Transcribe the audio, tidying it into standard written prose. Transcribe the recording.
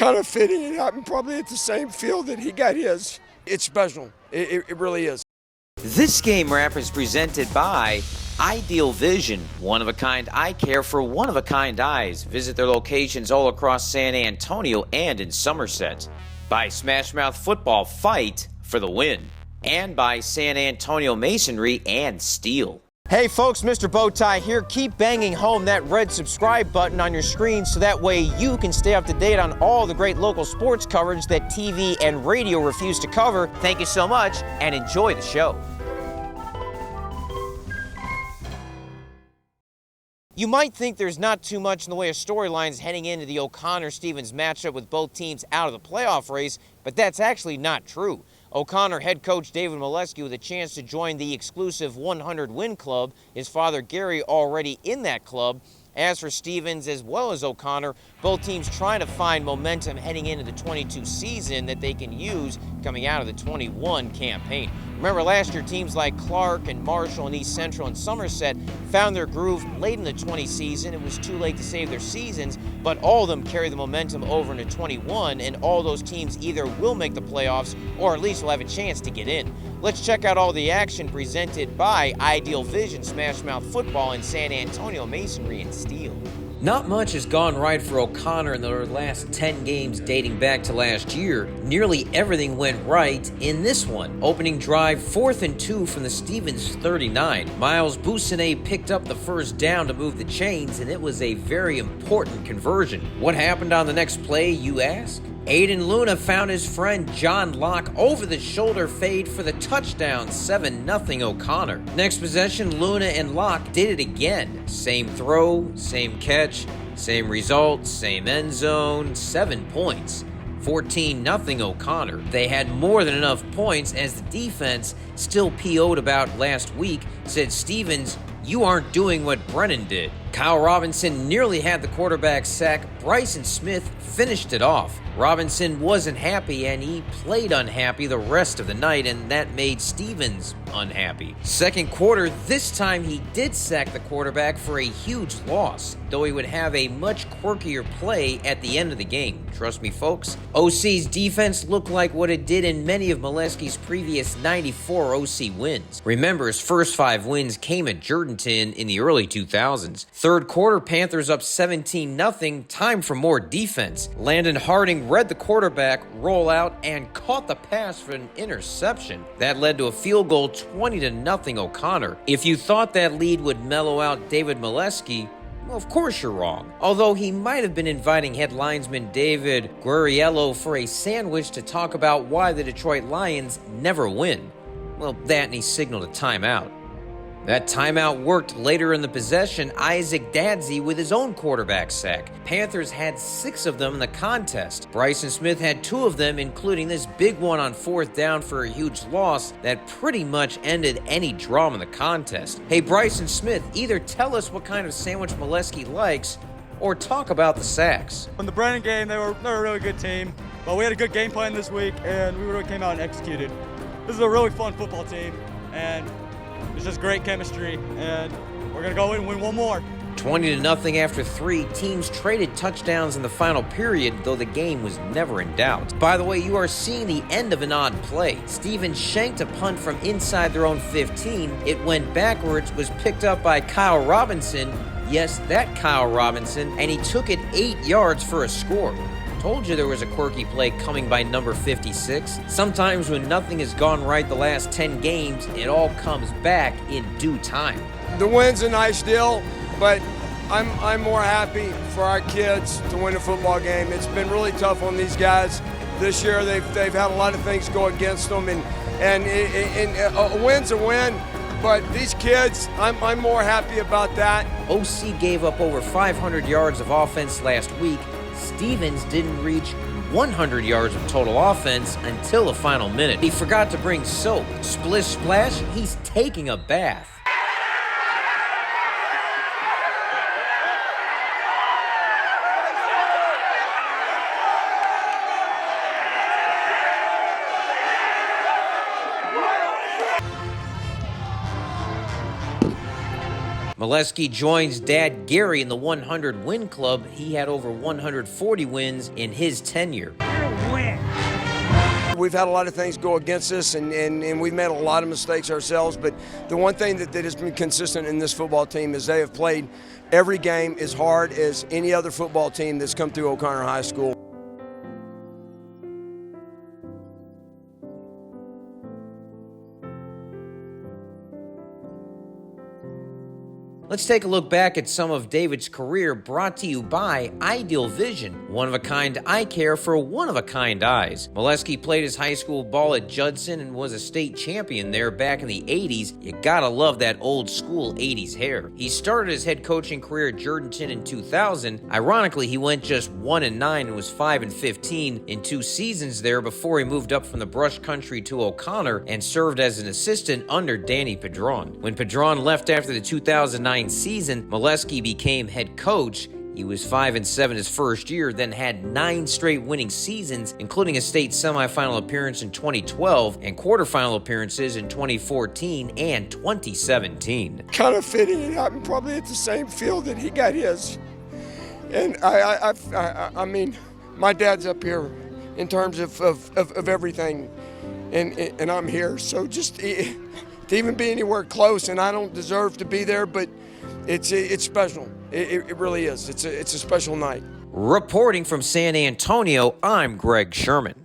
kind of fitting it happen probably at the same field that he got his. It's special. It really is. This game wrap is presented by Ideal Vision, one-of-a-kind eye care for one-of-a-kind eyes. Visit their locations all across San Antonio and in Somerset. By Smash Mouth Football, fight for the win. And by San Antonio Masonry and Steel. Hey folks, Mr. Bowtie here. Keep banging home that red subscribe button on your screen so that way you can stay up to date on all the great local sports coverage that TV and radio refuse to cover. Thank you so much and enjoy the show. You might think there's not too much in the way of storylines heading into the O'Connor-Stevens matchup with both teams out of the playoff race, but that's actually not true. O'Connor head coach David Malesky with a chance to join the exclusive 100-win club. His father Gary already in that club. As for Stevens as well as O'Connor, both teams trying to find momentum heading into the 22 season that they can use coming out of the 21 campaign. Remember last year, teams like Clark and Marshall and East Central and Somerset found their groove late in the 20 season. It was too late to save their seasons, but all of them carry the momentum over into 21, and all those teams either will make the playoffs or at least will have a chance to get in. Let's check out all the action presented by Ideal Vision Smash Mouth Football in San Antonio Masonry and Steel. Not much has gone right for O'Connor in their last 10 games dating back to last year. Nearly everything went right in this one. Opening drive, 4th and 2 from the Stevens 39. Miles Boussinet picked up the first down to move the chains, and it was a very important conversion. What happened on the next play, you ask? Aidan Lara found his friend John Locke over the shoulder fade for the touchdown, 7-0 O'Connor. Next possession, Lara and Locke did it again. Same throw, same catch, same result, same end zone, 7 points. 14-0 O'Connor. They had more than enough points as the defense, still PO'd about last week, said, Stevens, you aren't doing what Brennan did. Kyle Robinson nearly had the quarterback sack. Bryson Smith finished it off. Robinson wasn't happy, and he played unhappy the rest of the night, and that made Stevens unhappy. Second quarter, this time he did sack the quarterback for a huge loss, though he would have a much quirkier play at the end of the game. Trust me, folks. OC's defense looked like what it did in many of Malesky's previous 94 OC wins. Remember, his first 5 wins came at Jordanton in the early 2000s. Third quarter, Panthers up 17-0. Time for more defense. Landon Harding read the quarterback roll out and caught the pass for an interception. That led to a field goal, 20-0 O'Connor. If you thought that lead would mellow out David Malesky, well, of course you're wrong. Although he might have been inviting head linesman David Guerriello for a sandwich to talk about why the Detroit Lions never win. Well, that and he signaled a timeout. That timeout worked later in the possession. Isaac Dadsey with his own quarterback sack. Panthers had 6 of them in the contest. Bryson Smith had 2 of them, including this big one on 4th down for a huge loss that pretty much ended any drama in the contest. Hey, Bryson Smith, either tell us what kind of sandwich Malesky likes or talk about the sacks. In the Brennan game, they were a really good team, but we had a good game plan this week, and we really came out and executed. This is a really fun football team, and it's just great chemistry, and we're going to go in and win one more. 20-0 after 3. Teams traded touchdowns in the final period, though the game was never in doubt. By the way, you are seeing the end of an odd play. Stevens shanked a punt from inside their own 15. It went backwards, was picked up by Kyle Robinson. Yes, that Kyle Robinson, and he took it 8 yards for a score. Told you there was a quirky play coming by number 56. Sometimes when nothing has gone right the last 10 games, it all comes back in due time. The win's a nice deal, but I'm more happy for our kids to win a football game. It's been really tough on these guys this year. They've had a lot of things go against them, and a win's a win. But these kids, I'm more happy about that. OC gave up over 500 yards of offense last week. Stevens didn't reach 100 yards of total offense until the final minute. He forgot to bring soap. Splish splash, he's taking a bath. Malesky joins dad Gary in the 100-win club. He had over 140 wins in his tenure. We've had a lot of things go against us, and we've made a lot of mistakes ourselves, but the one thing that has been consistent in this football team is they have played every game as hard as any other football team that's come through Oconnor High School. Let's take a look back at some of David's career, brought to you by Ideal Vision, one-of-a-kind eye care for one-of-a-kind eyes. Malesky played his high school ball at Judson and was a state champion there back in the 80s. You gotta love that old school 80s hair. He started his head coaching career at Jourdanton in 2000. Ironically, he went just 1-9 and was 5-15 in 2 seasons there before he moved up from the brush country to Oconnor and served as an assistant under Danny Padron. When Padron left after the 2009 season, Malesky became head coach. He was 5-7 his first year, then had 9 straight winning seasons, including a state semifinal appearance in 2012 and quarterfinal appearances in 2014 and 2017. Kind of fitting it happened probably at the same field that he got his. And I mean, my dad's up here in terms of everything, and I'm here. So just to even be anywhere close, and I don't deserve to be there, but it's special. It really is. It's a special night. Reporting from San Antonio, I'm Greg Sherman.